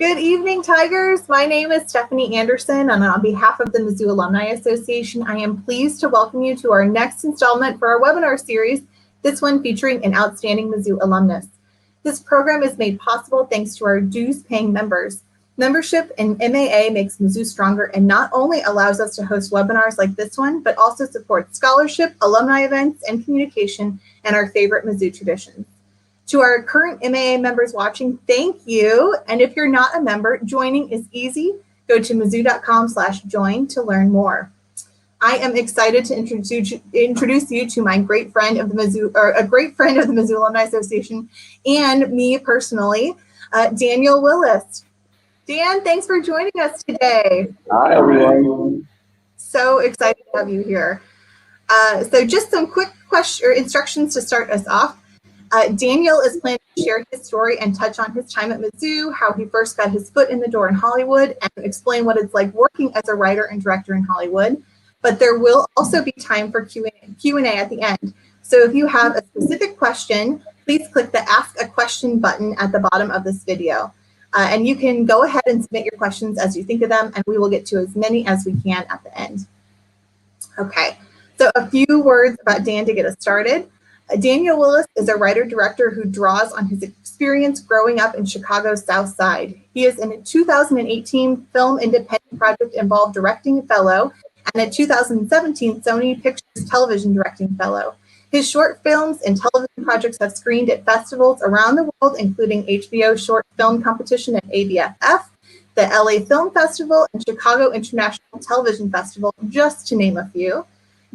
Good evening, Tigers. My name is Stephanie Anderson, and on behalf of the Mizzou Alumni Association, I am pleased to welcome you to our next installment for our webinar series, this one featuring an outstanding Mizzou alumnus. This program is made possible thanks to our dues-paying members. Membership in MAA makes Mizzou stronger and not only allows us to host webinars like this one, but also supports scholarship, alumni events, and communication, and our favorite Mizzou traditions. To our current MAA members watching, thank you. And if you're not a member, joining is easy. Go to mizzou.com/join to learn more. I am excited to introduce you to my great friend of the Mizzou, or a great friend of the Mizzou Alumni Association, and me personally, Daniel Willis. Dan, thanks for joining us today. Hi, everyone. So excited to have you here. So just some quick instructions to start us off. Daniel is planning to share his story and touch on his time at Mizzou, how he first got his foot in the door in Hollywood, and explain what it's like working as a writer and director in Hollywood. But there will also be time for Q&A at the end. So if you have a specific question, please click the Ask a Question button at the bottom of this video. And you can go ahead and submit your questions as you think of them, and we will get to as many as we can at the end. Okay, so a few words about Dan to get us started. Daniel Willis is a writer-director who draws on his experience growing up in Chicago's South Side. He is in a 2018 Film Independent Project Involved Directing Fellow and a 2017 Sony Pictures Television Directing Fellow. His short films and television projects have screened at festivals around the world, including HBO Short Film Competition at ABFF, the LA Film Festival, and Chicago International Television Festival, just to name a few.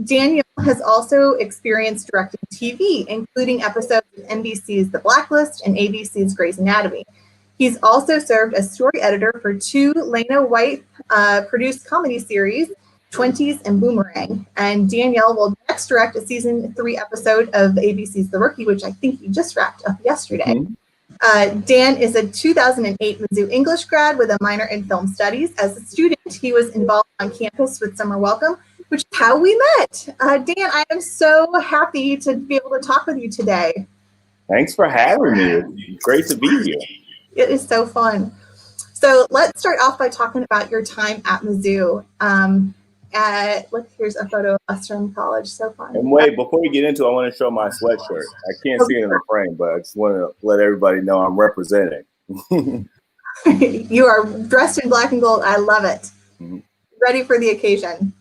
Daniel has also experienced directing TV, including episodes of NBC's The Blacklist and ABC's Grey's Anatomy. He's also served as story editor for two Lena White produced comedy series, 20s and Boomerang. And Danielle will next direct a season 3 episode of ABC's The Rookie, which I think you just wrapped up yesterday. Dan is a 2008 Mizzou English grad with a minor in film studies. As a student, he was involved on campus with Summer Welcome, which is how we met. Dan, I am so happy to be able to talk with you today. Thanks for having me. It's great to be here. It is so fun. So let's start off by talking about your time at Mizzou. Look, here's a photo of us from college. So fun. And wait, before we get into it, I want to show my sweatshirt. I can't see it in the frame, but I just want to let everybody know I'm representing. You are dressed in black and gold. I love it. Ready for the occasion.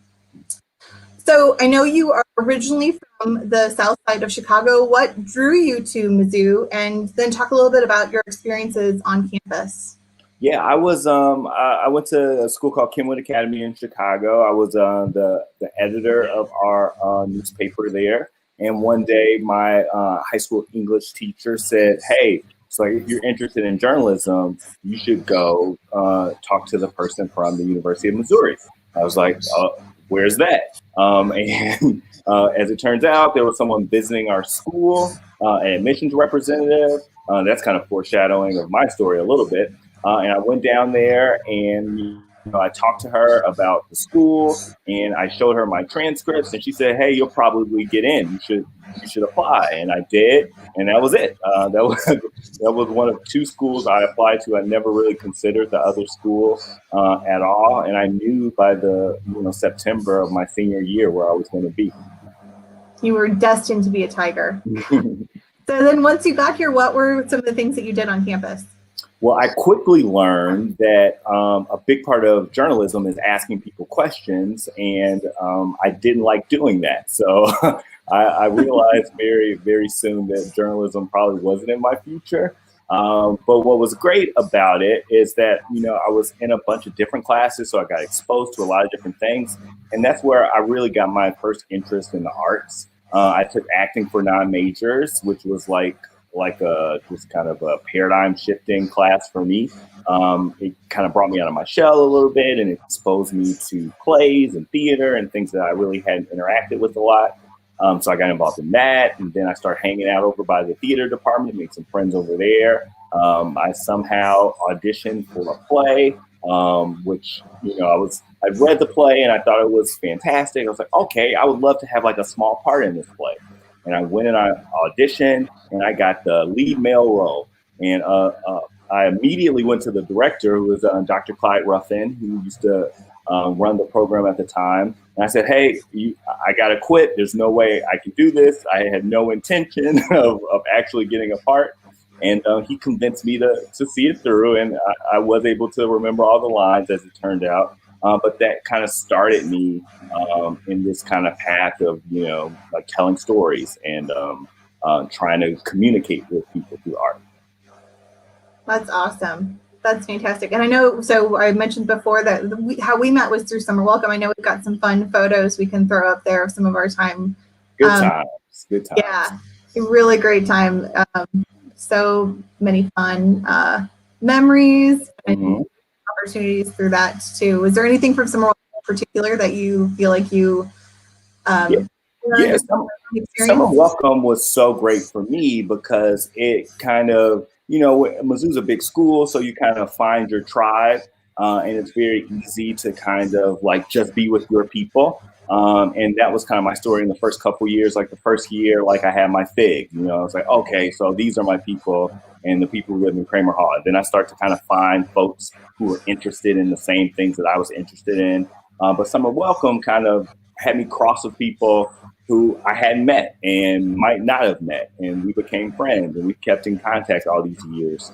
So I know you are originally from the South Side of Chicago. What drew you to Mizzou? And then talk a little bit about your experiences on campus. Yeah, I was. I went to a school called Kenwood Academy in Chicago. I was the editor of our newspaper there. And one day, my high school English teacher said, "Hey, so if you're interested in journalism, you should go talk to the person from the University of Missouri." I was like, "Where's that?" And as it turns out, there was someone visiting our school, an admissions representative. That's kind of foreshadowing of my story a little bit. And I went down there and I talked to her about the school and I showed her my transcripts and she said, "Hey, you'll probably get in. You should apply." And I did, and that was it. That was one of 2 schools I applied to. I never really considered the other school at all, and I knew by the September of my senior year where I was going to be. You were destined to be a Tiger. So then, once you got here, what were some of the things that you did on campus? Well, I quickly learned that a big part of journalism is asking people questions, and I didn't like doing that. So I realized very, very soon that journalism probably wasn't in my future. But what was great about it is that, I was in a bunch of different classes, so I got exposed to a lot of different things. And that's where I really got my first interest in the arts. I took acting for non-majors, which was just kind of a paradigm shifting class for me. It kind of brought me out of my shell a little bit and it exposed me to plays and theater and things that I really hadn't interacted with a lot. So I got involved in that, and then I started hanging out over by the theater department, made some friends over there. I somehow auditioned for a play, which, I read the play and I thought it was fantastic. I was like, okay, I would love to have like a small part in this play. And I went and I auditioned and I got the lead male role. And I immediately went to the director, who was Dr. Clyde Ruffin, who used to run the program at the time. And I said, hey, I got to quit. There's no way I can do this. I had no intention of actually getting a part. And he convinced me to see it through. And I was able to remember all the lines, as it turned out. But that kind of started me in this kind of path of, like telling stories and trying to communicate with people through art. That's awesome. That's fantastic. And I know, so I mentioned before that how we met was through Summer Welcome. I know we've got some fun photos we can throw up there of some of our time. Good times. Yeah, a really great time. So many fun memories and opportunities through that too. Was there anything from Summer Welcome in particular that you feel like you Summer Welcome was so great for me because it kind of, Mizzou's a big school, so you kind of find your tribe, and it's very easy to kind of like just be with your people. And that was kind of my story in the first couple of years. Like the first year, like I had my fig, I was like, okay, so these are my people and the people who live in Kramer Hall. And then I start to kind of find folks who were interested in the same things that I was interested in. But Summer Welcome kind of had me cross with people who I hadn't met and might not have met. And we became friends and we kept in contact all these years.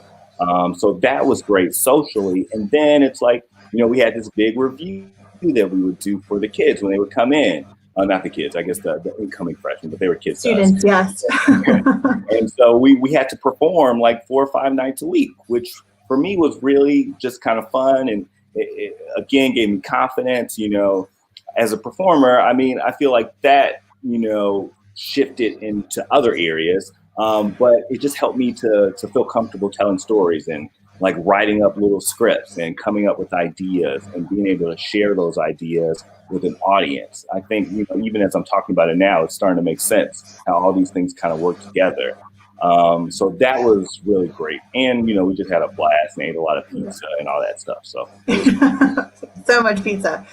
So that was great socially. And then it's like, we had this big review that we would do for the kids when they would come in. Not the kids, I guess the incoming freshmen, but they were kids. Students, yes. And so we had to perform like 4 or 5 nights a week, which for me was really just kind of fun. And it again, gave me confidence, as a performer. I mean, I feel like that, shifted into other areas. But it just helped me to feel comfortable telling stories and like writing up little scripts and coming up with ideas and being able to share those ideas with an audience. I think, even as I'm talking about it now, it's starting to make sense how all these things kind of work together. So that was really great. And, we just had a blast and ate a lot of pizza and all that stuff. So, so much pizza.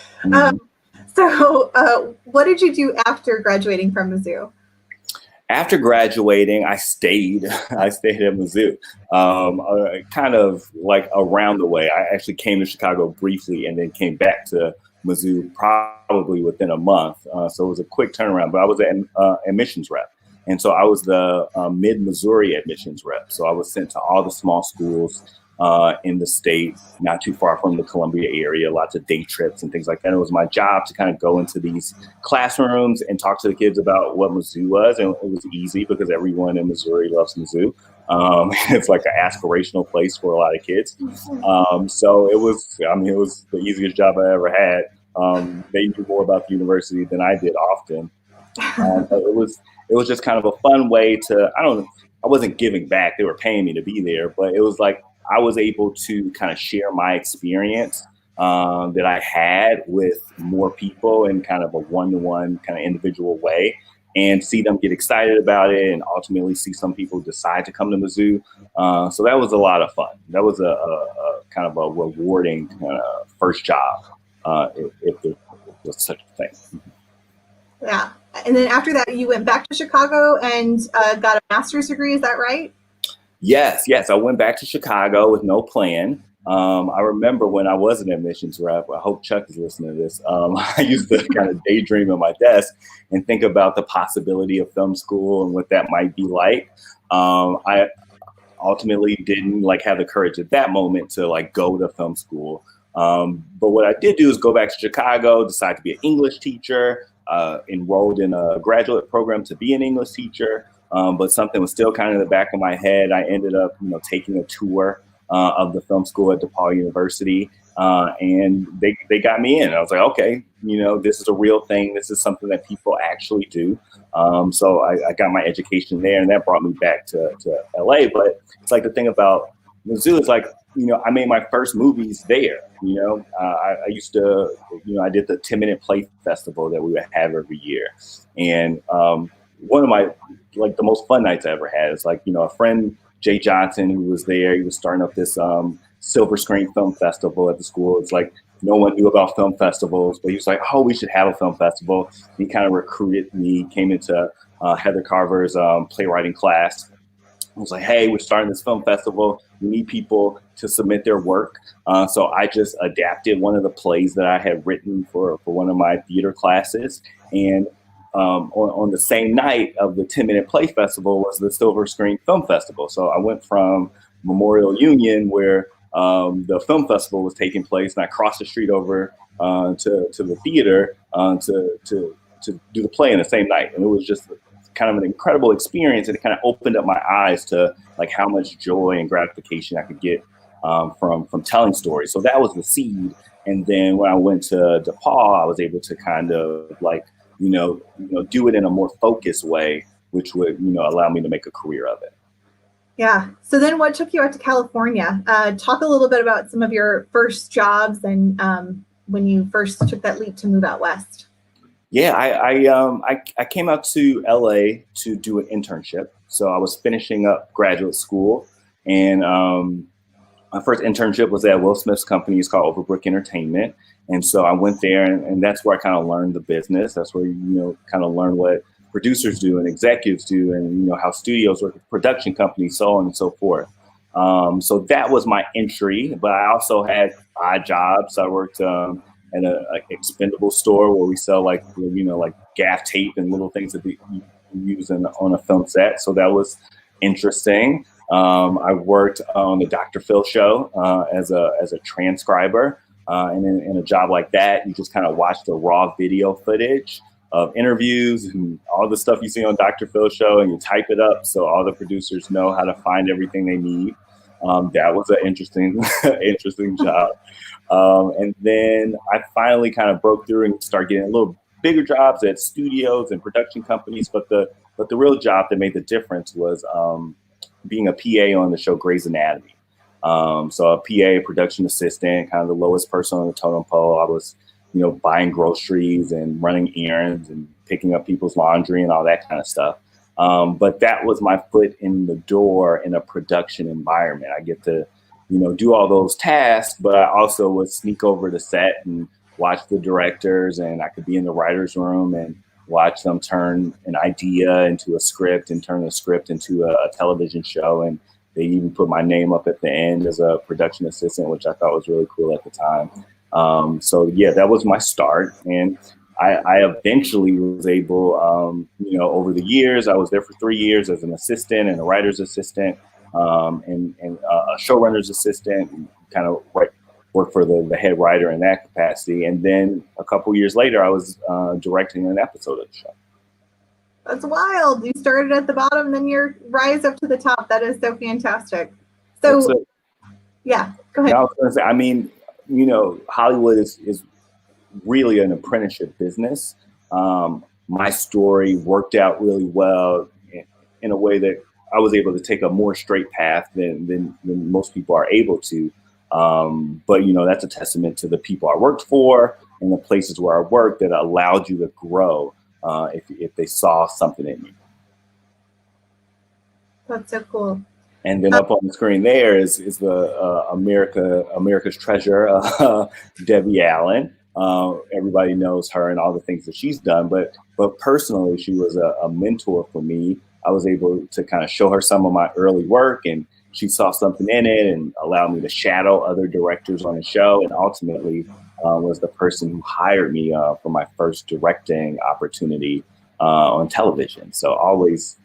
So what did you do after graduating from Mizzou? After graduating, I stayed at Mizzou, kind of like around the way. I actually came to Chicago briefly and then came back to Mizzou probably within a month. So it was a quick turnaround, but I was an admissions rep. And so I was the mid-Missouri admissions rep. So I was sent to all the small schools in the state, not too far from the Columbia area, lots of day trips and things like that. It was my job to kind of go into these classrooms and talk to the kids about what Mizzou was. And it was easy because everyone in Missouri loves Mizzou. It's like an aspirational place for a lot of kids. So it was the easiest job I ever had. They knew more about the university than I did often. It was just kind of a fun way to, I wasn't giving back. They were paying me to be there, but it was like, I was able to kind of share my experience that I had with more people in kind of a one-to-one kind of individual way and see them get excited about it and ultimately see some people decide to come to Mizzou. So that was a lot of fun. That was a kind of a rewarding kind of first job, if there was such a thing. Yeah. And then after that, you went back to Chicago and got a master's degree. Is that right? Yes. I went back to Chicago with no plan. I remember when I was an admissions rep, I hope Chuck is listening to this. I used to kind of daydream at my desk and think about the possibility of film school and what that might be like. I ultimately didn't have the courage at that moment to go to film school. But what I did do is go back to Chicago, decide to be an English teacher, enrolled in a graduate program to be an English teacher. But something was still kind of in the back of my head. I ended up, taking a tour of the film school at DePaul University, and they got me in. I was like, okay, this is a real thing. This is something that people actually do. So I got my education there, and that brought me back to LA. But it's like the thing about Mizzou is I made my first movies there. I used to, I did the 10-minute play festival that we would have every year, and one of my the most fun nights I ever had is a friend, Jay Johnson, who was there. He was starting up this silver screen film festival at the school. It's no one knew about film festivals, but he was like, oh, we should have a film festival. He kind of recruited me, came into Heather Carver's playwriting class. I was like, hey, we're starting this film festival. We need people to submit their work. So I just adapted one of the plays that I had written for one of my theater classes. And on the same night of the 10-minute play festival was the Silver Screen Film Festival. So I went from Memorial Union, where the film festival was taking place, and I crossed the street over to the theater to do the play in the same night. And it was just kind of an incredible experience, and it kind of opened up my eyes to like how much joy and gratification I could get from telling stories. So that was the seed. And then when I went to DePaul, I was able to kind of like, do it in a more focused way, which would, allow me to make a career of it. Yeah. So then what took you out to California? Talk a little bit about some of your first jobs and when you first took that leap to move out west. Yeah, I came out to LA to do an internship. So I was finishing up graduate school, and my first internship was at Will Smith's company. It's called Overbrook Entertainment. And so I went there, and that's where I kind of learned the business. That's where, kind of learn what producers do and executives do, and, how studios work with production companies, so on and so forth. So that was my entry, but I also had odd jobs. I worked at a expendable store where we sell like gaff tape and little things that you use on a film set. So that was interesting. I worked on the Dr. Phil show as a transcriber. And in a job like that, you just kind of watch the raw video footage of interviews and all the stuff you see on Dr. Phil's show, and you type it up so all the producers know how to find everything they need. That was an interesting job. And then I finally kind of broke through and started getting a little bigger jobs at studios and production companies. But the real job that made the difference was being a PA on the show Grey's Anatomy. So a PA, production assistant, kind of the lowest person on the totem pole. I was, buying groceries and running errands and picking up people's laundry and all that kind of stuff. But that was my foot in the door in a production environment. I get to, do all those tasks, but I also would sneak over the set and watch the directors, and I could be in the writer's room and watch them turn an idea into a script and turn the script into a television show. And they even put my name up at the end as a production assistant, which I thought was really cool at the time. So yeah, that was my start. And I eventually was able, over the years, I was there for 3 years as an assistant and a writer's assistant, and a showrunner's assistant, and kind of worked for the head writer in that capacity. And then a couple years later, I was directing an episode of the show. That's wild. You started at the bottom, then you rise up to the top. That is so fantastic. So, yeah, go ahead. I was going to say, Hollywood is really an apprenticeship business. My story worked out really well in a way that I was able to take a more straight path than most people are able to. But that's a testament to the people I worked for and the places where I worked that allowed you to grow if they saw something in you. That's so cool. And then up on the screen there is the America's Treasure, Debbie Allen. Everybody knows her and all the things that she's done, but personally, she was a mentor for me. I was able to kind of show her some of my early work, and she saw something in it and allowed me to shadow other directors on the show, and ultimately was the person who hired me for my first directing opportunity on television. So always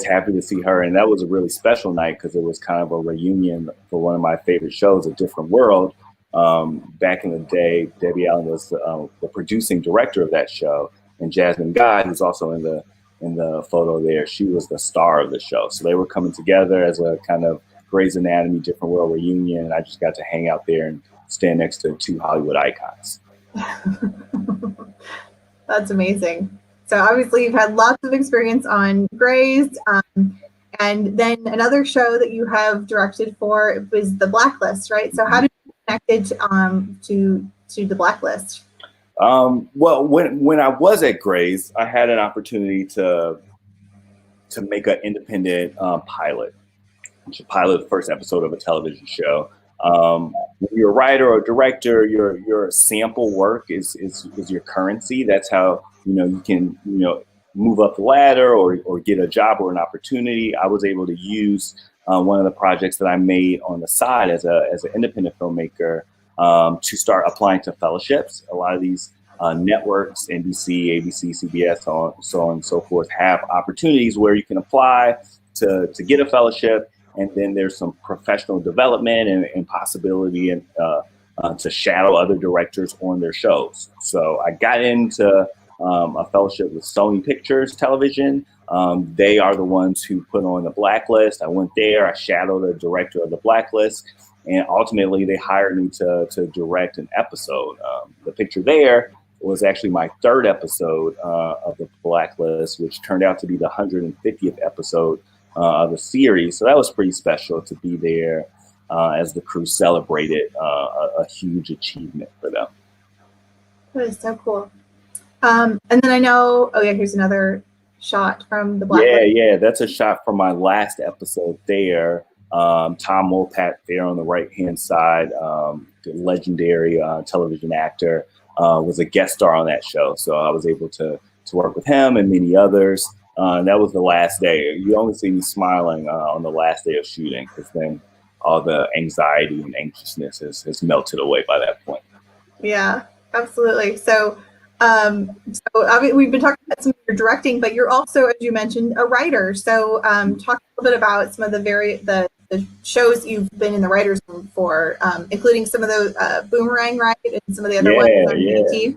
happy to see her. And that was a really special night because it was kind of a reunion for one of my favorite shows, A Different World. Back in the day, Debbie Allen was the producing director of that show, and Jasmine Guy, who's also in the photo there, she was the star of the show. So they were coming together as a kind of Grey's Anatomy, Different World reunion, and I just got to hang out there and stand next to two Hollywood icons. That's amazing. So obviously you've had lots of experience on Grey's, and then another show that you have directed for was The Blacklist, right? So how did you connect to The Blacklist? Well, when I was at Grey's, I had an opportunity to make an independent pilot, which is pilot the first episode of a television show. When you're a writer or director, your sample work is your currency. That's how you can move up the ladder or get a job or an opportunity, I was able to use one of the projects that I made on the side as an independent filmmaker to start applying to fellowships. A lot of these networks, NBC, ABC, CBS, so on and so forth, have opportunities where you can apply to get a fellowship, and then there's some professional development and possibility and to shadow other directors on their shows. So I got into a fellowship with Sony Pictures Television. They are the ones who put on the Blacklist. I went there, I shadowed the director of the Blacklist, and ultimately they hired me to direct an episode. The picture there was actually my third episode of the Blacklist, which turned out to be the 150th episode of the series. So that was pretty special to be there as the crew celebrated a huge achievement for them. That is so cool. And then I know, oh yeah, here's another shot from the Blacklist. Yeah, that's a shot from my last episode there. Tom Wopat there on the right-hand side, the legendary television actor, was a guest star on that show. So I was able to work with him and many others. And that was the last day. You only see me smiling on the last day of shooting, because then all the anxiety and anxiousness has melted away by that point. Yeah, absolutely. So I mean, we've been talking about some of your directing, but you're also, as you mentioned, a writer. So talk a little bit about some of the shows you've been in the writers' room for, including some of those Boomerang, right, and some of the other ones on BET.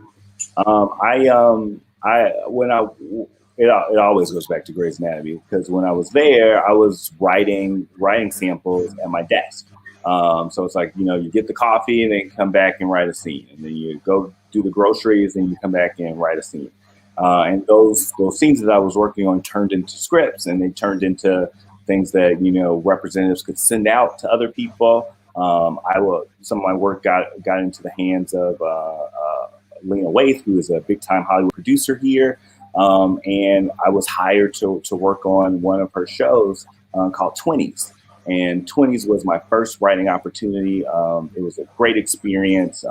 It always goes back to Grey's Anatomy, because when I was there, I was writing samples at my desk. So it's like, you get the coffee and then come back and write a scene, and then you go do the groceries and you come back and write a scene. And those scenes that I was working on turned into scripts, and they turned into things that representatives could send out to other people. Some of my work got into the hands of Lena Waithe, who is a big time Hollywood producer here. And I was hired to work on one of her shows called 20s. And 20s was my first writing opportunity. It was a great experience.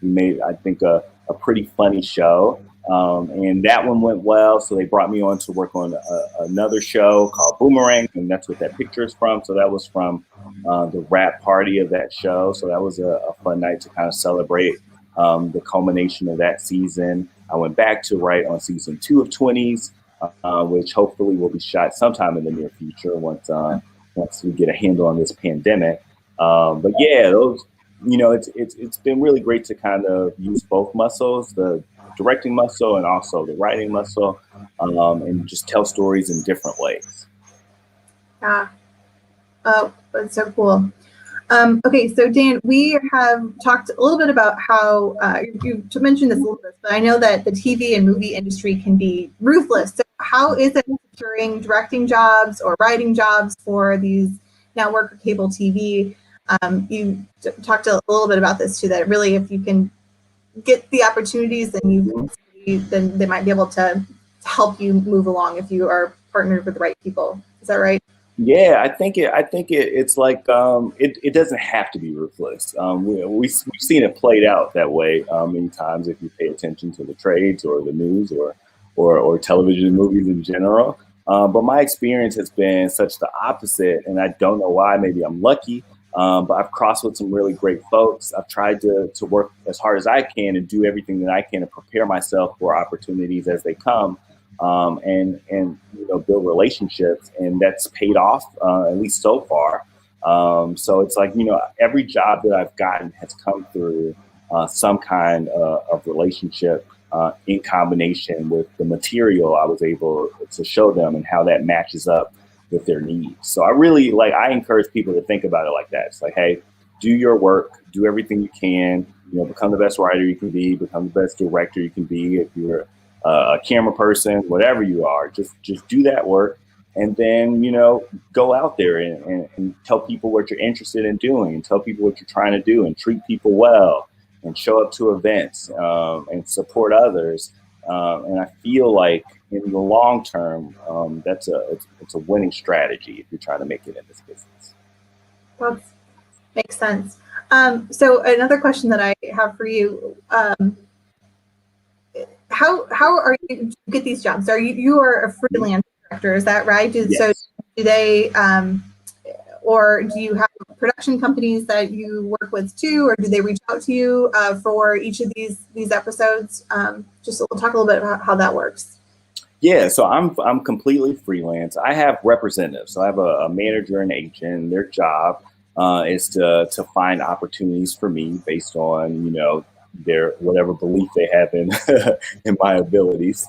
We made, I think, a pretty funny show. And that one went well. So they brought me on to work on another show called Boomerang. And that's what that picture is from. So that was from the wrap party of that show. So that was a fun night to kind of celebrate the culmination of that season. I went back to write on season 2 of 20s, which hopefully will be shot sometime in the near future once we get a handle on this pandemic. But yeah, those, it's been really great to kind of use both muscles, the directing muscle and also the writing muscle, and just tell stories in different ways. Yeah. Oh, that's so cool. Okay, so Dan, we have talked a little bit about how you mentioned this a little bit, but I know that the TV and movie industry can be ruthless. So how is it securing directing jobs or writing jobs for these network or cable TV? You talked a little bit about this too, that really, if you can get the opportunities, then they might be able to help you move along if you are partnered with the right people. Is that right? Yeah, I think it's like it doesn't have to be ruthless. We've seen it played out that way many times if you pay attention to the trades or the news or television and movies in general. But my experience has been such the opposite, and I don't know why. Maybe I'm lucky, but I've crossed with some really great folks. I've tried to work as hard as I can and do everything that I can to prepare myself for opportunities as they come. And build relationships, and that's paid off at least so far. So it's like, every job that I've gotten has come through some kind of relationship in combination with the material I was able to show them and how that matches up with their needs. So I encourage people to think about it like that. It's like, hey, do your work, do everything you can, become the best writer you can be, become the best director you can be. If you're a camera person, whatever you are, just do that work, and then go out there and tell people what you're interested in doing, and tell people what you're trying to do, and treat people well, and show up to events and support others. And I feel like in the long term, it's a winning strategy if you're trying to make it in this business. That makes sense. So another question that I have for you. how are you do you get these jobs? You are a freelance director, is that right? Yes. So do they or do you have production companies that you work with too, or do they reach out to you for each of these episodes? Just talk a little bit about how that works. Yeah, so I'm completely freelance. I have representatives. So I have a manager and agent. Their job is to find opportunities for me based on their whatever belief they have in in my abilities.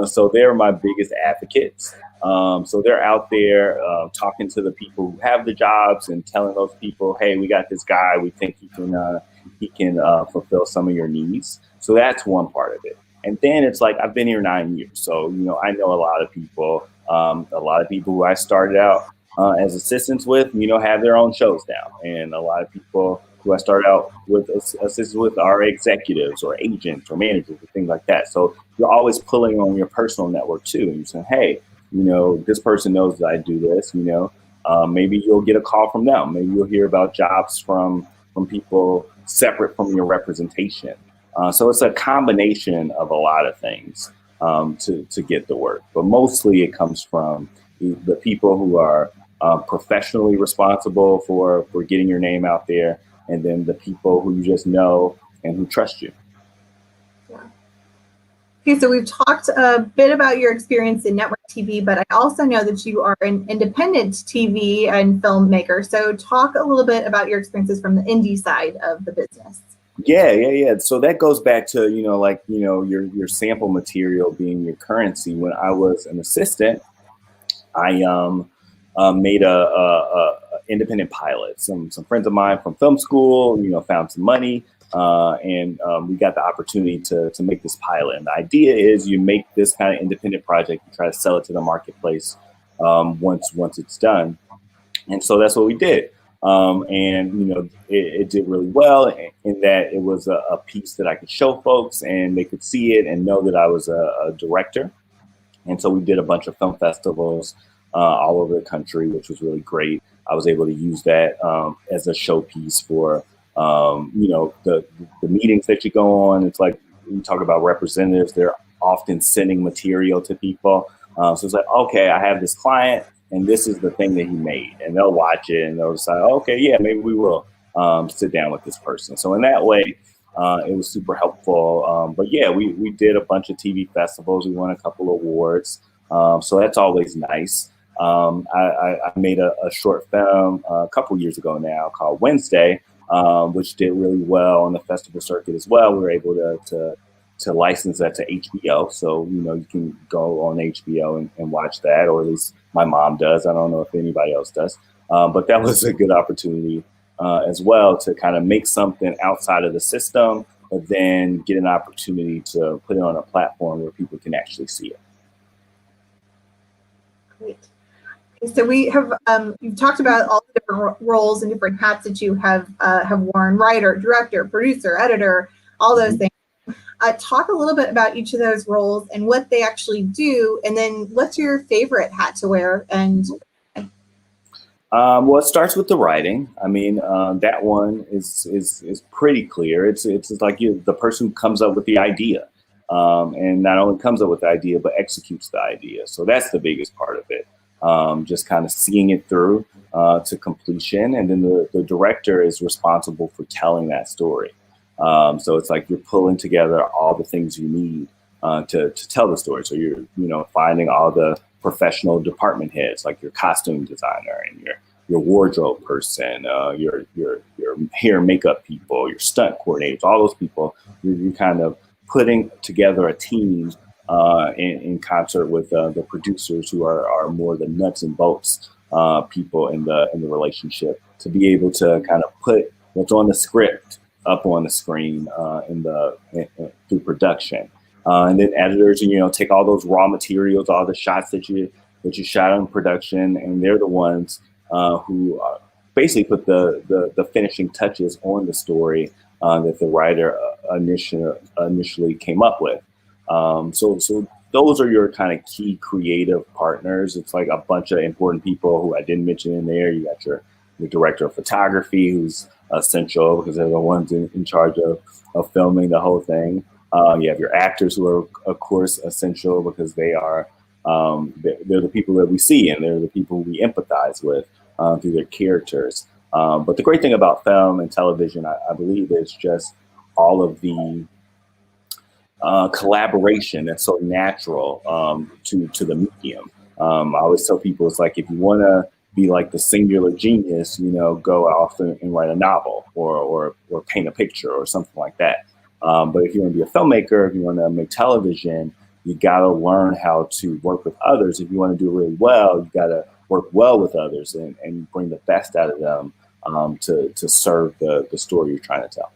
So they're my biggest advocates. So they're out there talking to the people who have the jobs and telling those people, hey, we got this guy. We think he can fulfill some of your needs. So that's one part of it. And then it's like, I've been here 9 years. So, I know a lot of people who I started out as assistants with, have their own shows now. And a lot of people who I started out with assistants with are executives or agents or managers or things like that. So you're always pulling on your personal network too. And you're saying, hey, this person knows that I do this, maybe you'll get a call from them. Maybe you'll hear about jobs from people separate from your representation. So it's a combination of a lot of things to get the work, but mostly it comes from the people who are professionally responsible for getting your name out there, and then the people who you just know and who trust you. Yeah. Okay, so we've talked a bit about your experience in network TV, but I also know that you are an independent TV and filmmaker. So talk a little bit about your experiences from the indie side of the business. Yeah. So that goes back to, your sample material being your currency. When I was an assistant, I made a independent pilot. Some friends of mine from film school, found some money, and we got the opportunity to make this pilot. And the idea is you make this kind of independent project, you try to sell it to the marketplace once it's done. And so that's what we did. And it did really well in that it was a piece that I could show folks and they could see it and know that I was a director. And so we did a bunch of film festivals all over the country, which was really great. I was able to use that as a showpiece for the meetings that you go on. It's like we talk about representatives; they're often sending material to people. So it's like, okay, I have this client, and this is the thing that he made, and they'll watch it and they'll decide, okay, yeah, maybe we will sit down with this person. So in that way, it was super helpful. But yeah, we did a bunch of TV festivals. We won a couple of awards. So that's always nice. I made a short film a couple years ago now called Wednesday, which did really well on the festival circuit as well. We were able to license that to HBO. So, you can go on HBO and watch that, or at least my mom does. I don't know if anybody else does. But that was a good opportunity as well to kind of make something outside of the system, but then get an opportunity to put it on a platform where people can actually see it. Great. So we have you've talked about all the different roles and different hats that you have worn: writer, director, producer, editor, all those things. Talk a little bit about each of those roles and what they actually do, and then what's your favorite hat to wear? And well, it starts with the writing. I mean, that one is pretty clear. It's like the person who comes up with the idea, and not only comes up with the idea but executes the idea. So that's the biggest part of it. Just kind of seeing it through to completion, and then the director is responsible for telling that story. So it's like you're pulling together all the things you need to tell the story. So you're finding all the professional department heads, like your costume designer and your wardrobe person, your hair and makeup people, your stunt coordinators, all those people. You're kind of putting together a team in concert with the producers, who are more the nuts and bolts people in the relationship, to be able to kind of put what's on the script up on the screen through production. And then editors, take all those raw materials, all the shots that you shot on production, and they're the ones who basically put the finishing touches on the story that the writer initially came up with. So those are your kind of key creative partners. It's like a bunch of important people who I didn't mention in there. You got your director of photography, who's essential because they're the ones in charge of filming the whole thing. You have your actors who are, of course, essential because they are they're the people that we see and they're the people we empathize with through their characters. But the great thing about film and television, I believe, is just all of the collaboration that's so natural to the medium. I always tell people it's like if you want to be like the singular genius, go off and write a novel or paint a picture or something like that. But if you want to be a filmmaker, if you want to make television, you got to learn how to work with others. If you want to do it really well, you got to work well with others and bring the best out of them to serve the story you're trying to tell.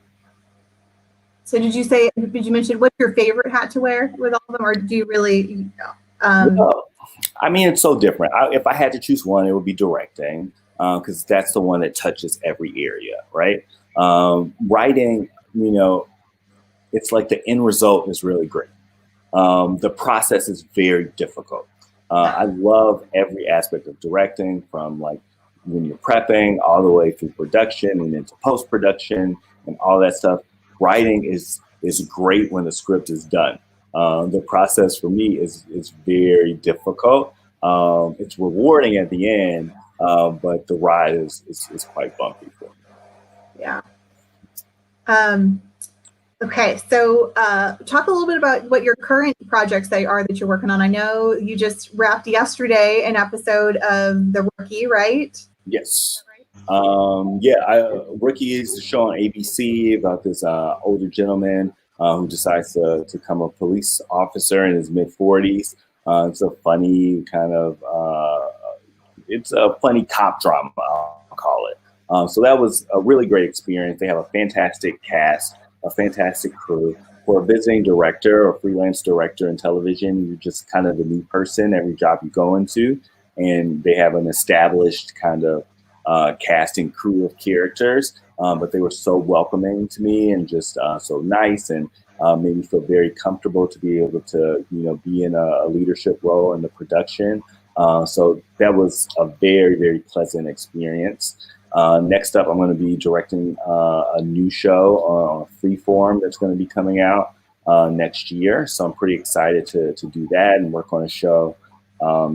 So did you mention what's your favorite hat to wear with all of them, or do you really? Well, I mean, it's so different. If I had to choose one, it would be directing, because that's the one that touches every area, right? Writing, it's like the end result is really great. The process is very difficult. I love every aspect of directing, from like when you're prepping all the way through production and into post-production and all that stuff. Writing is great when the script is done. The process for me is very difficult. It's rewarding at the end, but the ride is quite bumpy for me. Yeah. Okay, so talk a little bit about what your current projects that you're working on. I know you just wrapped yesterday an episode of The Rookie, right? Yes. Rookie is a show on ABC about this older gentleman who decides to become a police officer in his mid-40s. It's a funny kind of, it's a funny cop drama, I'll call it. So that was a really great experience. They have a fantastic cast, a fantastic crew. For a visiting director or freelance director in television, you're just kind of the new person every job you go into. And they have an established kind of cast and crew of characters, but they were so welcoming to me and just so nice, and made me feel very comfortable to be able to, be in a leadership role in the production. So that was a very, very pleasant experience. Next up, I'm going to be directing a new show on Freeform that's going to be coming out next year. So I'm pretty excited to do that and work on a show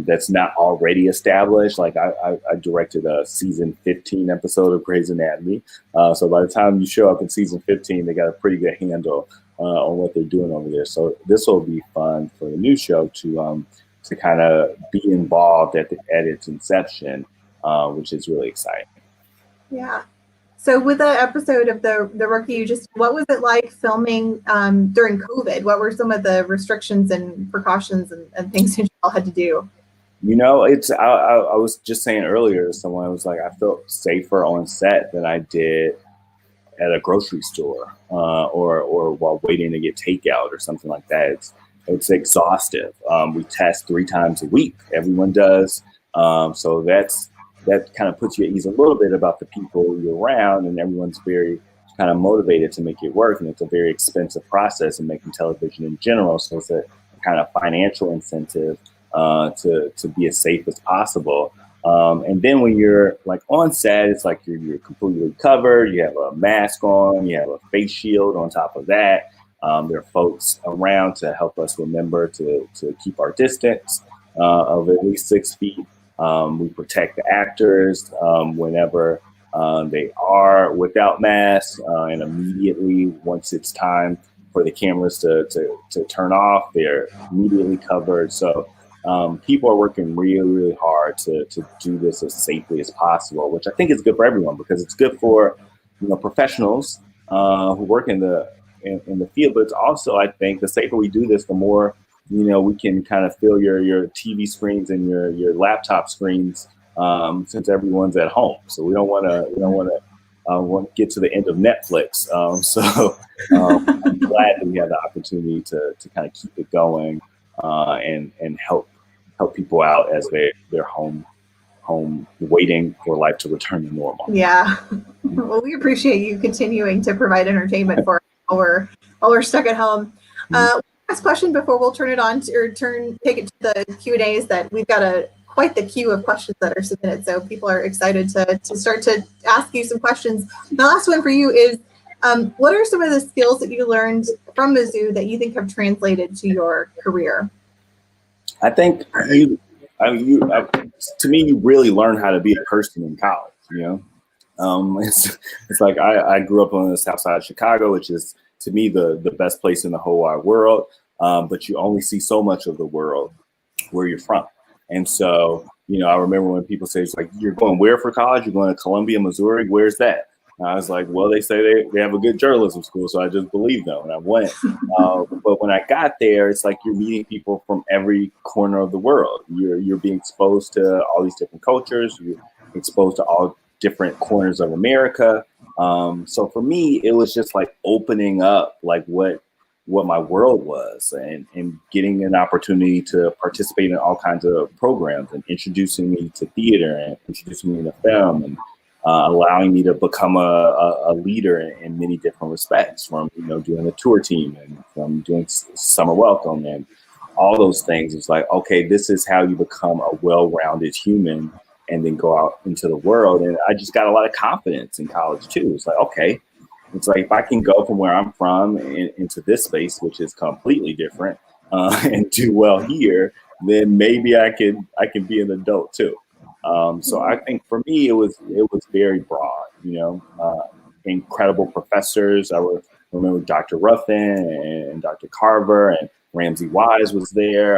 that's not already established. Like I directed a season 15 episode of Grey's Anatomy. So by the time you show up in season 15, they got a pretty good handle on what they're doing over there. So this will be fun for the new show to kind of be involved at its inception, which is really exciting. Yeah. So with the episode of the Rookie, what was it like filming during COVID? What were some of the restrictions and precautions and things you all had to do? I was just saying earlier to someone, I was like, I felt safer on set than I did at a grocery store or while waiting to get takeout or something like that. It's exhaustive. We test 3 times a week. Everyone does. So that kind of puts you at ease a little bit about the people you're around, and everyone's very kind of motivated to make it work. And it's a very expensive process in making television in general. So it's a kind of financial incentive to be as safe as possible. And then when you're like on set, it's like you're completely covered. You have a mask on, you have a face shield on top of that. There are folks around to help us remember to keep our distance of at least 6 feet. We protect the actors whenever they are without masks, and immediately once it's time for the cameras to turn off, they're immediately covered. So people are working really, really hard to do this as safely as possible, which I think is good for everyone, because it's good for professionals who work in the field, but it's also, I think, the safer we do this, the more we can kind of fill your TV screens and your laptop screens, since everyone's at home. So we don't want to get to the end of Netflix. So I'm glad that we have the opportunity to kind of keep it going and help people out as they're home waiting for life to return to normal. Yeah. Well, we appreciate you continuing to provide entertainment for us while we're stuck at home. Last question before we'll turn it on take it to the Q&As. That we've got quite the queue of questions that are submitted, so people are excited to start to ask you some questions. The last one for you is, What are some of the skills that you learned from Mizzou that you think have translated to your career? I think to me, you really learn how to be a person in college. It's like I grew up on the south side of Chicago, which is to me the best place in the whole wide world. But you only see so much of the world where you're from. And so, I remember when people say, it's like, you're going where for college? You're going to Columbia, Missouri? Where's that? And I was like, well, they say they have a good journalism school. So I just believed them and I went. But when I got there, it's like you're meeting people from every corner of the world. You're being exposed to all these different cultures. You're exposed to all different corners of America. So for me, it was just like opening up like what my world was and getting an opportunity to participate in all kinds of programs and introducing me to theater and introducing me to film and allowing me to become a leader in many different respects, from doing the tour team and from doing summer welcome and all those things. It's like, okay, this is how you become a well-rounded human and then go out into the world. And I just got a lot of confidence in college too. It's like, okay, it's like if I can go from where I'm from into this space, which is completely different, and do well here, then maybe I can be an adult too. So I think for me it was very broad. Incredible professors. I would remember Dr. Ruffin and Dr. Carver, and Ramsey Wise was there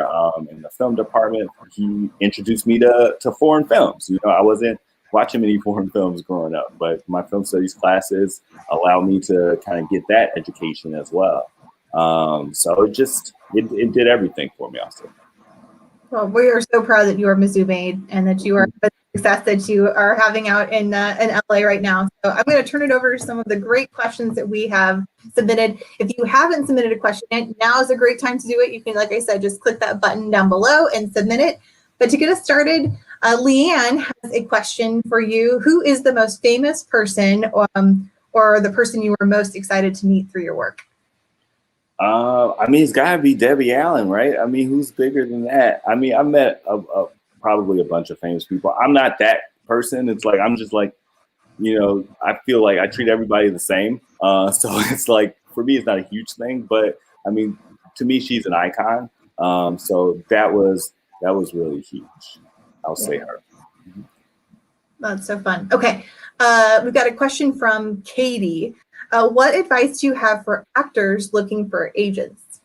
in the film department. He introduced me to foreign films. I wasn't watching many foreign films growing up, but my film studies classes allowed me to kind of get that education as well. So it did everything for me, also. Well, we are so proud that you are Mizzou made and that you are the success that you are having out in LA right now. So I'm going to turn it over to some of the great questions that we have submitted. If you haven't submitted a question yet, now is a great time to do it. You can, like I said, just click that button down below and submit it. But to get us started, Leanne has a question for you. Who is the most famous person or the person you were most excited to meet through your work? It's got to be Debbie Allen, right? Who's bigger than that? I met probably a bunch of famous people. I'm not that person. It's like, I'm just like, I feel like I treat everybody the same. So it's like, for me, it's not a huge thing, but to me, she's an icon. So that was really huge. I'll say her. That's so fun. Okay. We've got a question from Katie. What advice do you have for actors looking for agents?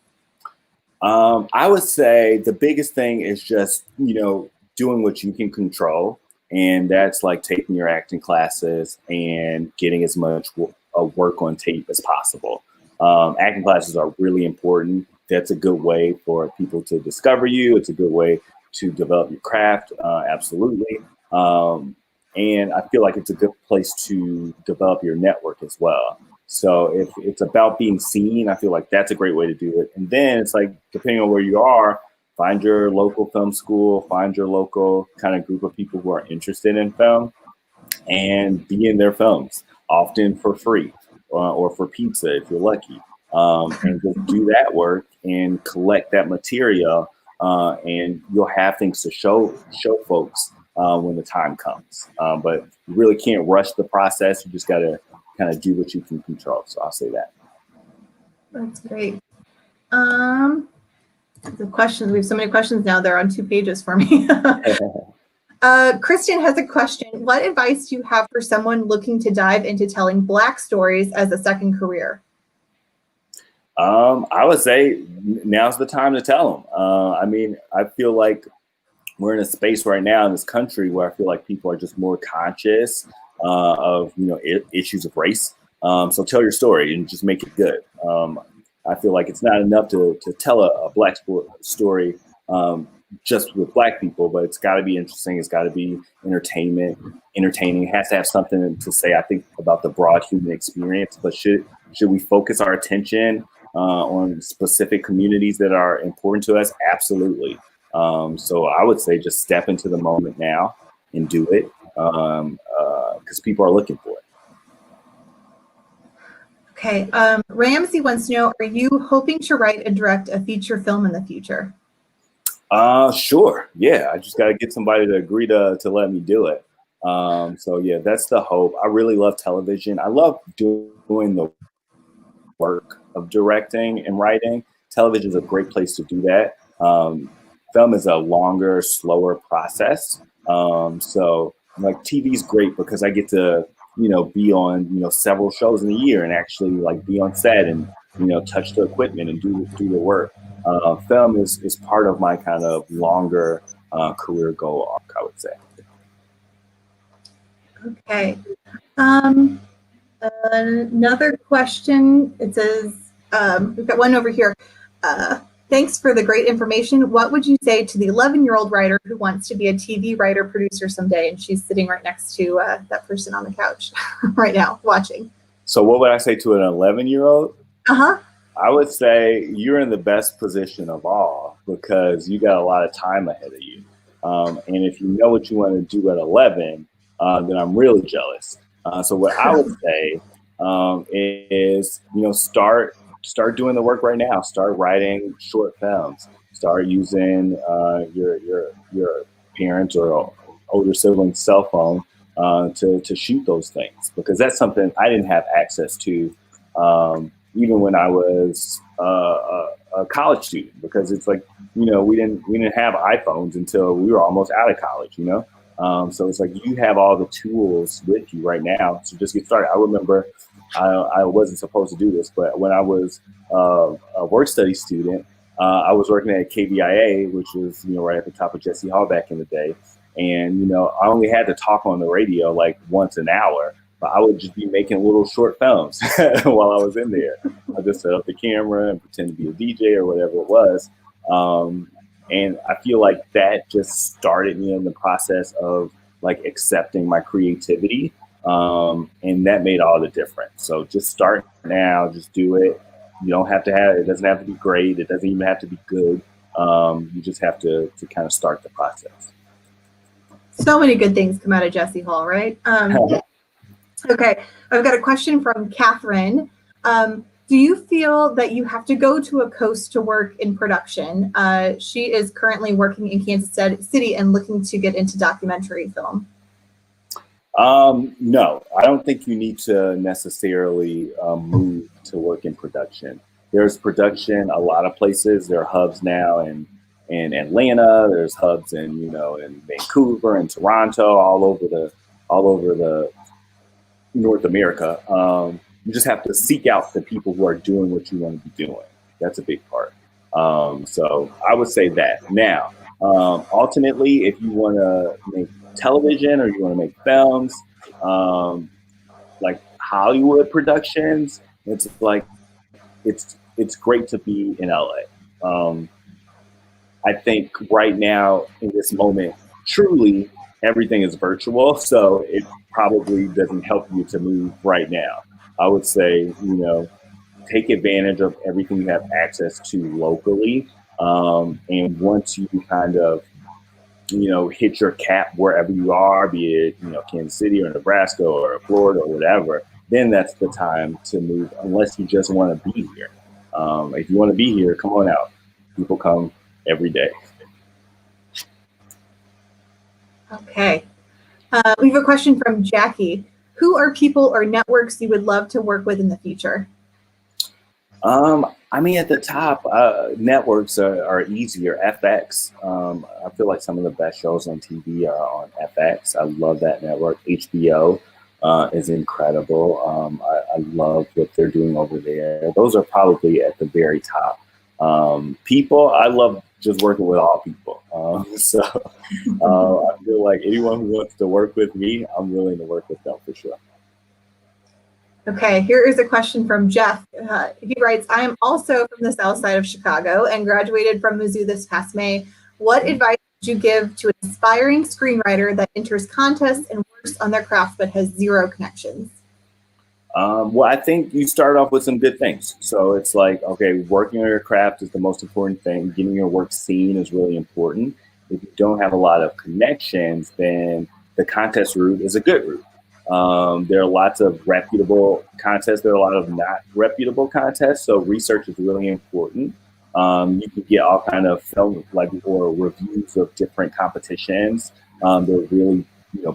I would say the biggest thing is just, doing what you can control. And that's like taking your acting classes and getting as much work on tape as possible. Acting classes are really important. That's a good way for people to discover you. It's a good way to develop your craft. Absolutely. And I feel like it's a good place to develop your network as well. So if it's about being seen, I feel like that's a great way to do it. And then it's like, depending on where you are, find your local film school, find your local kind of group of people who are interested in film and be in their films, often for free or for pizza if you're lucky. And just do that work and collect that material, and you'll have things to show folks when the time comes. But you really can't rush the process. You just got to kind of do what you can control. So I'll say that. That's great. The questions, we have so many questions now. They're on 2 pages for me. Kristen has a question. What advice do you have for someone looking to dive into telling Black stories as a second career? I would say now's the time to tell them. I feel like we're in a space right now in this country where I feel like people are just more conscious of issues of race. So tell your story and just make it good. I feel like it's not enough to tell a Black story just with Black people, but it's got to be interesting. It's got to be entertaining. It has to have something to say, I think, about the broad human experience. But should we focus our attention on specific communities that are important to us? Absolutely. So I would say just step into the moment now and do it, because people are looking for it. Okay. Ramsey wants to know, are you hoping to write and direct a feature film in the future? Sure. Yeah. I just got to get somebody to agree to let me do it. So yeah, that's the hope. I really love television. I love doing the work of directing and writing, television is a great place to do that. Film is a longer, slower process. So like TV is great because I get to, be on, several shows in a year and actually like be on set and, touch the equipment and do the work. Film is part of my kind of longer career goal arc, I would say. Okay. Another question. It says, we've got one over here. Thanks for the great information. What would you say to the 11-year-old writer who wants to be a TV writer producer someday? And she's sitting right next to that person on the couch right now watching. So what would I say to an 11-year-old? Uh-huh. I would say you're in the best position of all because you got a lot of time ahead of you. And if you know what you want to do at 11, then I'm really jealous. So what I would say is, start doing the work right now. Start writing short films. Start using your parents or older sibling's cell phone to shoot those things, because that's something I didn't have access to even when I was a college student, because it's like, we didn't have iPhones until we were almost out of college, so it's like you have all the tools with you right now to just get started. I remember I wasn't supposed to do this, but when I was a work study student, I was working at KVIA, which was, right at the top of Jesse Hall back in the day. And, I only had to talk on the radio like once an hour, but I would just be making little short films while I was in there. I just set up the camera and pretend to be a DJ or whatever it was. And I feel like that just started me in the process of like accepting my creativity. And that made all the difference. So just start now, just do it. You don't have to it doesn't have to be great. It doesn't even have to be good. You just have to kind of start the process. So many good things come out of Jesse Hall, right? Okay, I've got a question from Catherine. Do you feel that you have to go to a coast to work in production? She is currently working in Kansas City and looking to get into documentary film. No, I don't think you need to necessarily move to work in production. There's production a lot of places. There are hubs now in Atlanta. There's hubs in in Vancouver and Toronto, all over the North America. You just have to seek out the people who are doing what you want to be doing. That's a big part. So I would say that. Now, ultimately, if you want to make television or you want to make films, like Hollywood productions, it's like it's great to be in LA. I think right now in this moment, truly everything is virtual, so it probably doesn't help you to move right now. I would say, take advantage of everything you have access to locally, and once you kind of hit your cap wherever you are, be it, Kansas City or Nebraska or Florida or whatever, then that's the time to move, unless you just want to be here. If you want to be here, come on out. People come every day. Okay. We have a question from Jackie. Who are people or networks you would love to work with in the future? At the top, networks are easier. FX. I feel like some of the best shows on TV are on FX. I love that network. HBO is incredible. I love what they're doing over there. Those are probably at the very top. People, I love just working with all people. So I feel like anyone who wants to work with me, I'm willing to work with them for sure. Okay, here is a question from Jeff. He writes, I am also from the south side of Chicago and graduated from Mizzou this past May. What advice would you give to an aspiring screenwriter that enters contests and works on their craft but has zero connections? Well, I think you start off with some good things. So it's like, okay, working on your craft is the most important thing. Getting your work seen is really important. If you don't have a lot of connections, then the contest route is a good route. There are lots of reputable contests. There are a lot of not reputable contests. So research is really important. You can get all kind of film or reviews of different competitions. There are really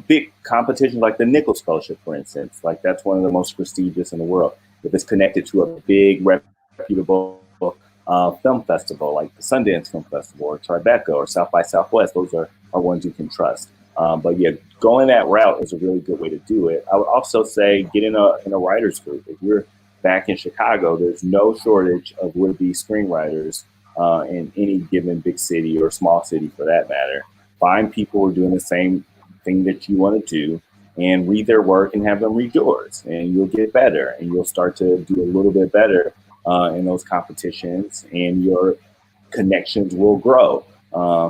big competitions like the Nichols Fellowship, for instance. Like that's one of the most prestigious in the world. if it's connected to a big reputable film festival like the Sundance Film Festival or Tribeca or South by Southwest, those are ones you can trust. But yeah, going that route is a really good way to do it. I would also say get in a writers group. If you're back in Chicago, there's no shortage of would-be screenwriters in any given big city or small city for that matter. Find people who are doing the same thing that you want to do and read their work and have them read yours, and you'll get better and you'll start to do a little bit better in those competitions, and your connections will grow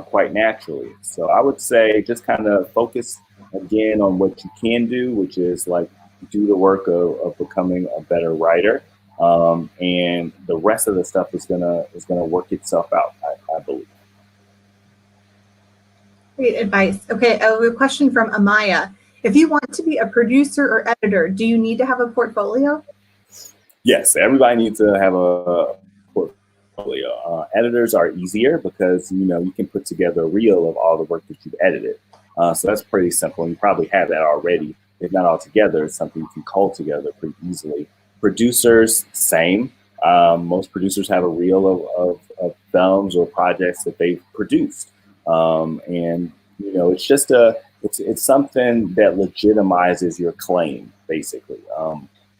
quite naturally. So I would say just kind of focus again on what you can do, which is like do the work of becoming a better writer, and the rest of the stuff is gonna work itself out, I believe. Great advice. Okay, I have a question from Amaya. If you want to be a producer or editor, do you need to have a portfolio? Yes, everybody needs to have a portfolio. Editors are easier because you can put together a reel of all the work that you've edited. So that's pretty simple. You probably have that already. If not all together, it's something you can cull together pretty easily. Producers, same. Most producers have a reel of films or projects that they've produced, and it's just it's something that legitimizes your claim, basically.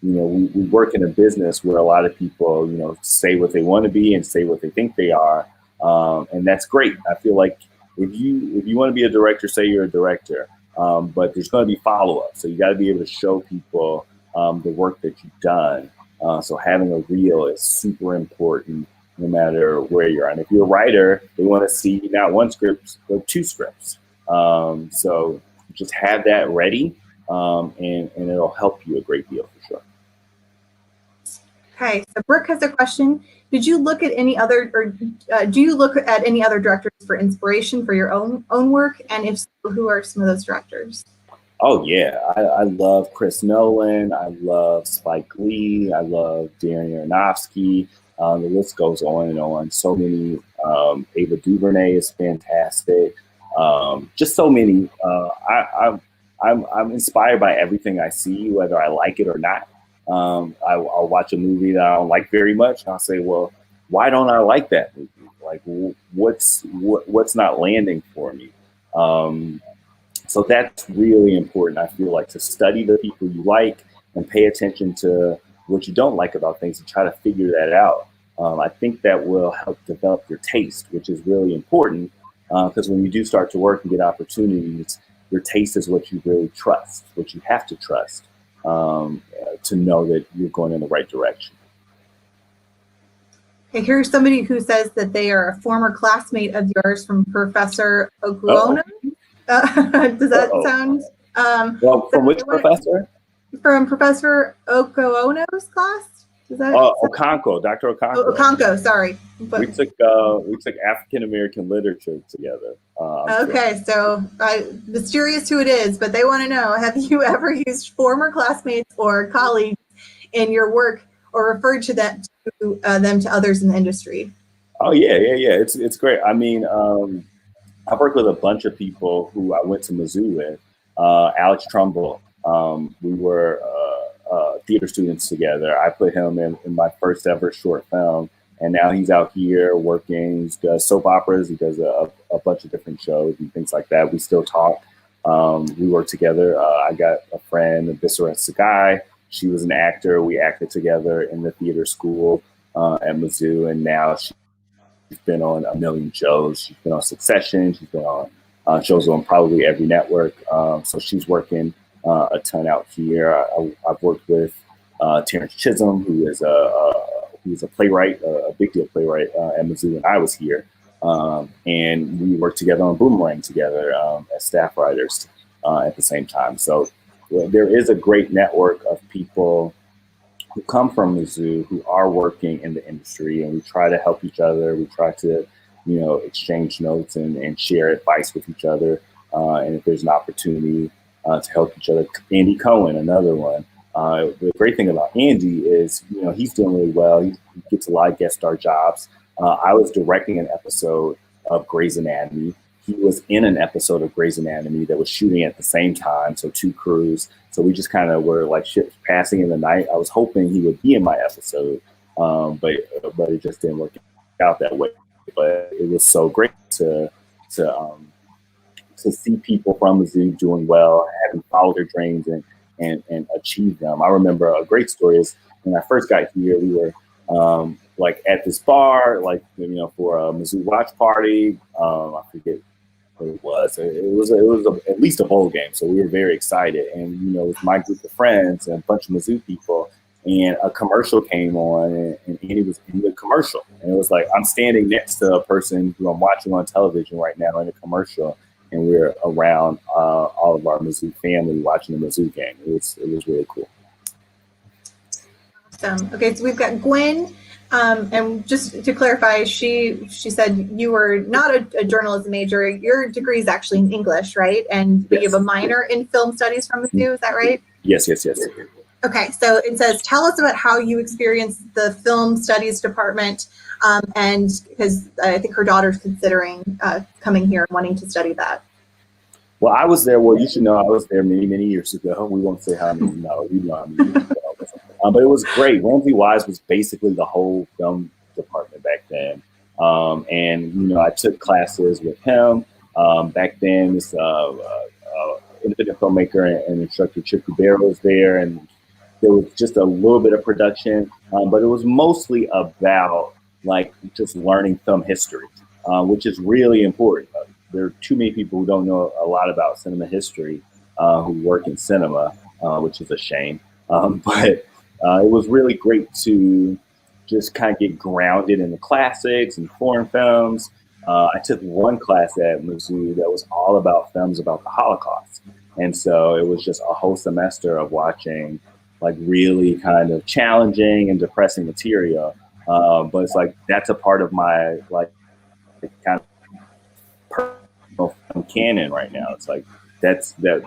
We work in a business where a lot of people, say what they want to be and say what they think they are, and that's great. I feel like if you want to be a director, say you're a director, but there's going to be follow-up. So you got to be able to show people the work that you've done. So having a reel is super important, no matter where you're. And if you're a writer, they want to see not one script, but two scripts. So just have that ready, and it'll help you a great deal for sure. Okay, so Brooke has a question. Did you look at any other, or do you look at any other directors for inspiration for your own work? And if so, who are some of those directors? Oh yeah, I love Chris Nolan. I love Spike Lee. I love Darren Aronofsky. The list goes on and on. So many. Ava DuVernay is fantastic. Just so many. I'm inspired by everything I see, whether I like it or not. I'll watch a movie that I don't like very much, and I'll say, well, why don't I like that movie? Like, what's not landing for me? So that's really important, I feel like, to study the people you like and pay attention to what you don't like about things and try to figure that out. I think that will help develop your taste, which is really important, because when you do start to work and get opportunities, your taste is what you really trust, what you have to trust, to know that you're going in the right direction. Okay, here's somebody who says that they are a former classmate of yours from Professor Okuono. Does that sound? Well, from which professor? From Professor Okoono's class. Does that? Okonkwo, Dr. Okonkwo. Okonkwo, sorry. But we took African American literature together. Okay, so mysterious who it is, but they want to know: have you ever used former classmates or colleagues in your work, or referred to them to others in the industry? Oh yeah. It's great. I mean, I've worked with a bunch of people who I went to Mizzou with. Alex Trumbull. We were theater students together. I put him in my first ever short film, and now he's out here working. He does soap operas. He does a bunch of different shows and things like that. We still talk. We work together. I got a friend, Bisara Sagai. She was an actor. We acted together in the theater school at Mizzou, and now she's been on a million shows. She's been on Succession. She's been on shows on probably every network. So she's working a ton out here. I've worked with Terrence Chisholm, who is a playwright, a big deal playwright at Mizzou when I was here. And we worked together on Boomerang together as staff writers at the same time. So there is a great network of people who come from Mizzou who are working in the industry, and we try to help each other. We try to, exchange notes and share advice with each other. And if there's an opportunity to help each other. Andy Cohen, another one. The great thing about Andy is, he's doing really well. He gets a lot of guest star jobs. I was directing an episode of Grey's Anatomy. he was in an episode of Grey's Anatomy that was shooting at the same time, so 2 crews. So we just kind of were like ships passing in the night. I was hoping he would be in my episode, but it just didn't work out that way. But it was so great to see people from the zoo doing well, having followed their dreams and achieve them. I remember a great story is when I first got here, we were like at this bar, like, you know, for a Mizzou watch party. I forget what it was. It was at least a bowl game, so we were very excited. And you know, it was my group of friends and a bunch of Mizzou people. And a commercial came on, and Andy was in the commercial. And it was like I'm standing next to a person who I'm watching on television right now in a commercial, and we're around all of our Mizzou family watching the Mizzou game. It was really cool. Awesome. Okay, so we've got Gwen. And just to clarify, she said you were not a journalism major. Your degree is actually in English, right? And but you have a minor in film studies from Mizzou, is that right? Yes. Okay, so it says, tell us about how you experienced the film studies department, and because I think her daughter's considering coming here and wanting to study that. Well, I was there. Well, you should know I was there many years ago. We won't say how many. No, you know how many years ago. But it was great. Ramsey Wise was basically the whole film department back then. And, you know, I took classes with him. Back then, this independent filmmaker and instructor, Chip Rivera, was there. And there was just a little bit of production. But it was mostly about, like, just learning film history, which is really important. There are too many people who don't know a lot about cinema history who work in cinema, which is a shame. But it was really great to just kind of get grounded in the classics and foreign films. I took one class at Mizzou that was all about films about the Holocaust. And so it was just a whole semester of watching like really kind of challenging and depressing material. But it's like, that's a part of my like kind of personal film canon right now. It's like, those are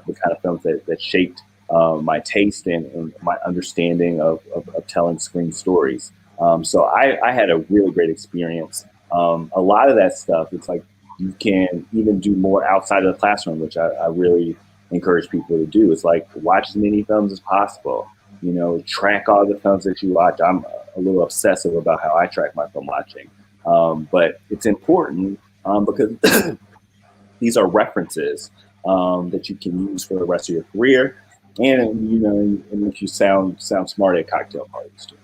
the kind of films that shaped my taste and my understanding of telling screen stories. So I had a really great experience. A lot of that stuff, it's like you can even do more outside of the classroom, which I really encourage people to do. It's like watch as many films as possible. You know, track all the films that you watch. I'm a little obsessive about how I track my film watching. But it's important because these are references that you can use for the rest of your career. And, you know, it makes you sound smart at cocktail parties too.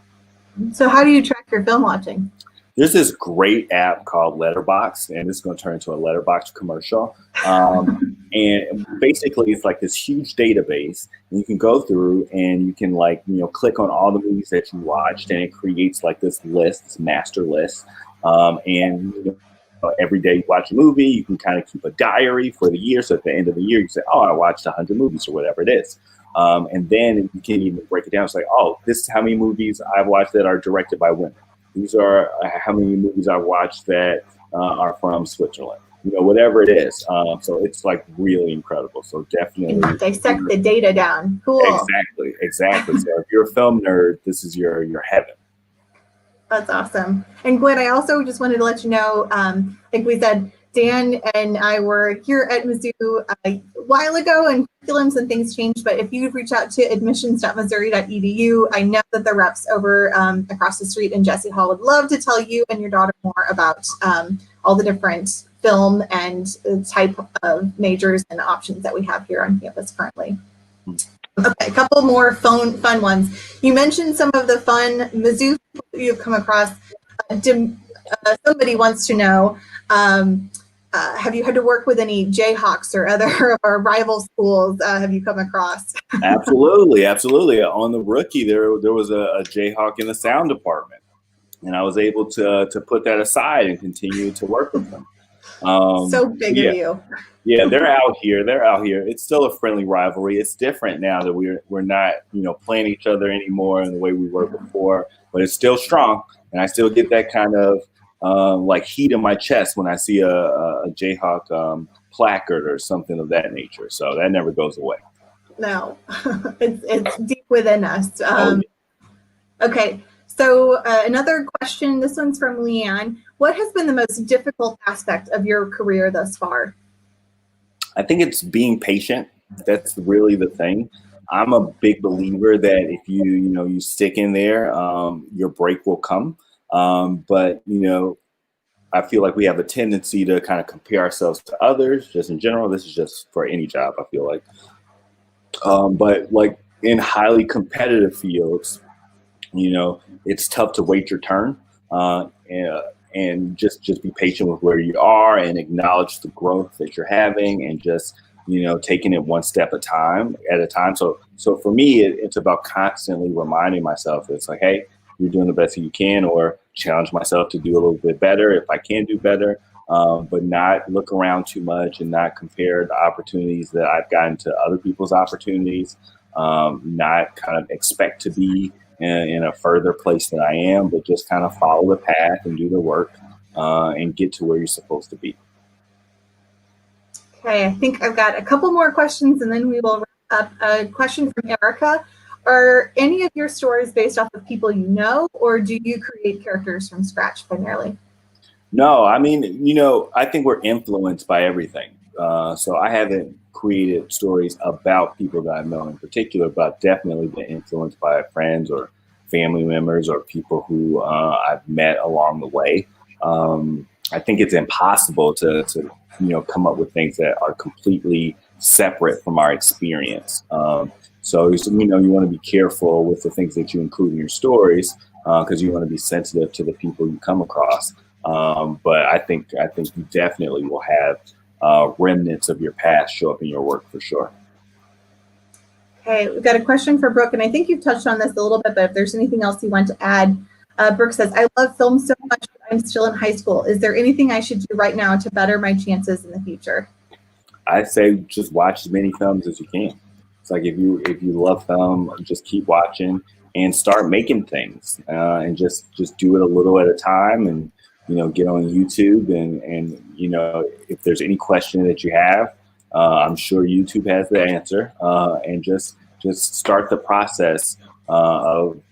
So how do you track your film watching? There's this great app called Letterboxd, and this is going to turn into a Letterboxd commercial. And basically, it's like this huge database, and you can go through and you can, like, you know, click on all the movies that you watched, and it creates like this list, this master list. And you know, every day you watch a movie, you can kind of keep a diary for the year. So at the end of the year, you say, "Oh, I watched 100 movies," or whatever it is. And then you can even break it down. It's like, "Oh, this is how many movies I've watched that are directed by women. These are how many movies I've watched that are from Switzerland." You know, whatever it is. So it's like really incredible. So definitely dissect the data down. Cool. Exactly. So if you're a film nerd, this is your heaven. That's awesome. And Gwen, I also just wanted to let you know, I think we said Dan and I were here at Mizzou a while ago, and curriculums and things changed. But if you reach out to admissions.missouri.edu, I know that the reps over across the street in Jesse Hall would love to tell you and your daughter more about all the different film and type of majors and options that we have here on campus currently. Okay, a couple more fun ones. You mentioned some of the fun Mizzou you've come across. Somebody wants to know, have you had to work with any Jayhawks or other of our rival schools? Have you come across? Absolutely. On the Rookie, there was a Jayhawk in the sound department, and I was able to put that aside and continue to work with them. So big of you. Yeah, they're out here. It's still a friendly rivalry. It's different now that we're not, you know, playing each other anymore in the way we were before, but it's still strong, and I still get that kind of like heat in my chest when I see a Jayhawk placard or something of that nature. So that never goes away. No, it's deep within us. Okay, So another question, this one's from Leanne. What has been the most difficult aspect of your career thus far? I think it's being patient. That's really the thing. I'm a big believer that if you stick in there, your break will come. But I feel like we have a tendency to kind of compare ourselves to others. Just in general, this is just for any job. I feel like, but like in highly competitive fields, it's tough to wait your turn, and just be patient with where you are and acknowledge the growth that you're having, and just taking it one step at a time. So for me, it's about constantly reminding myself, it's like, hey, you're doing the best that you can, or challenge myself to do a little bit better if I can do better, but not look around too much and not compare the opportunities that I've gotten to other people's opportunities, not kind of expect to be in a further place than I am, but just kind of follow the path and do the work, and get to where you're supposed to be. Okay, I think I've got a couple more questions and then we will wrap up. A question from Erica. Are any of your stories based off of people you know, or do you create characters from scratch primarily? No, I mean, I think we're influenced by everything. So I haven't created stories about people that I know in particular, but definitely been influenced by friends or family members or people who I've met along the way. I think it's impossible to come up with things that are completely separate from our experience. So you want to be careful with the things that you include in your stories, because you want to be sensitive to the people you come across. But I think you definitely will have remnants of your past show up in your work for sure. Okay, we've got a question for Brooke, and I think you've touched on this a little bit, but if there's anything else you want to add. Brooke says, I love film so much, but I'm still in high school. Is there anything I should do right now to better my chances in the future? I'd say just watch as many films as you can. It's like if you love film, just keep watching and start making things, and just do it a little at a time, and get on YouTube, and if there's any question that you have, I'm sure YouTube has the answer, and just start the process of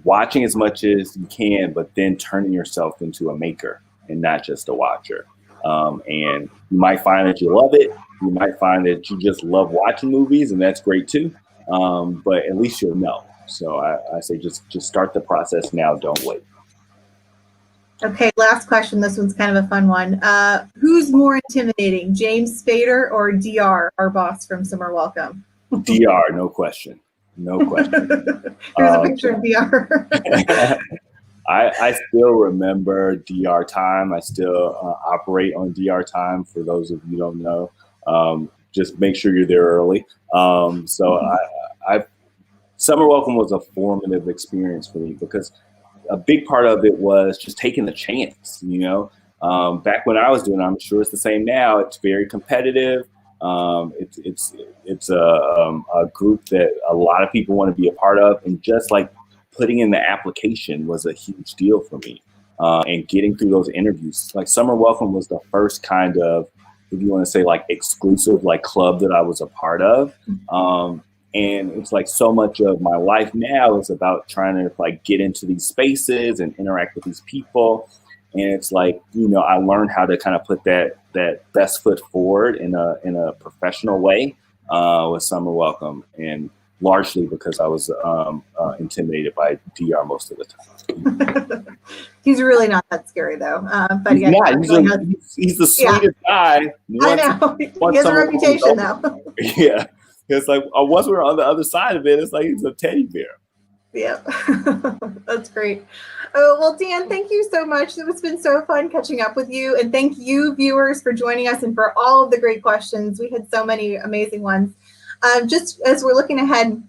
watching as much as you can, but then turning yourself into a maker and not just a watcher. And you might find that you love it. You might find that you just love watching movies, and that's great too. But at least you'll know. So I say just start the process now. Don't wait. Okay, last question. This one's kind of a fun one. Who's more intimidating, James Spader or DR, our boss from Summer Welcome? DR, no question. No question. Here's a picture of DR. I still remember DR time. I still operate on DR time. For those of you who don't know, just make sure you're there early. Summer Welcome was a formative experience for me, because a big part of it was just taking the chance. Back when I was doing it, I'm sure it's the same now. It's very competitive. It's a group that a lot of people want to be a part of, and just like putting in the application was a huge deal for me, and getting through those interviews. Like Summer Welcome was the first kind of, if you want to say, like exclusive like club that I was a part of, and it's like so much of my life now is about trying to like get into these spaces and interact with these people. And it's like, I learned how to kind of put that best foot forward in a professional way with Summer Welcome, and largely because I was intimidated by DR most of the time. He's really not that scary though. But he's the sweetest guy. I know. He has a reputation though. Yeah. It's like once we're on the other side of it, it's like he's a teddy bear. Yeah, that's great. Oh, well, Dan, thank you so much. It's been so fun catching up with you. And thank you, viewers, for joining us and for all of the great questions. We had so many amazing ones. Just as we're looking ahead,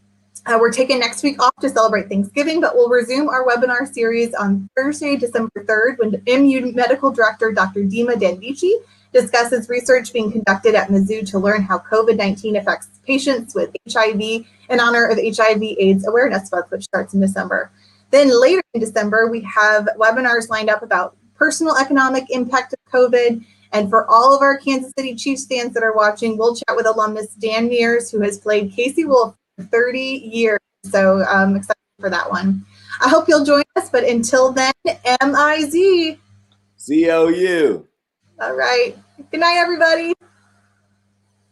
we're taking next week off to celebrate Thanksgiving, but we'll resume our webinar series on Thursday, December 3rd, when MU Medical Director Dr. Dima Danvici discusses research being conducted at Mizzou to learn how COVID-19 affects patients with HIV in honor of HIV/AIDS Awareness Month, which starts in December. Then later in December, we have webinars lined up about personal economic impact of COVID. And for all of our Kansas City Chiefs fans that are watching, we'll chat with alumnus Dan Mears, who has played Casey Wolf for 30 years. So I'm excited for that one. I hope you'll join us. But until then, MIZ. ZOU. All right. Good night, everybody.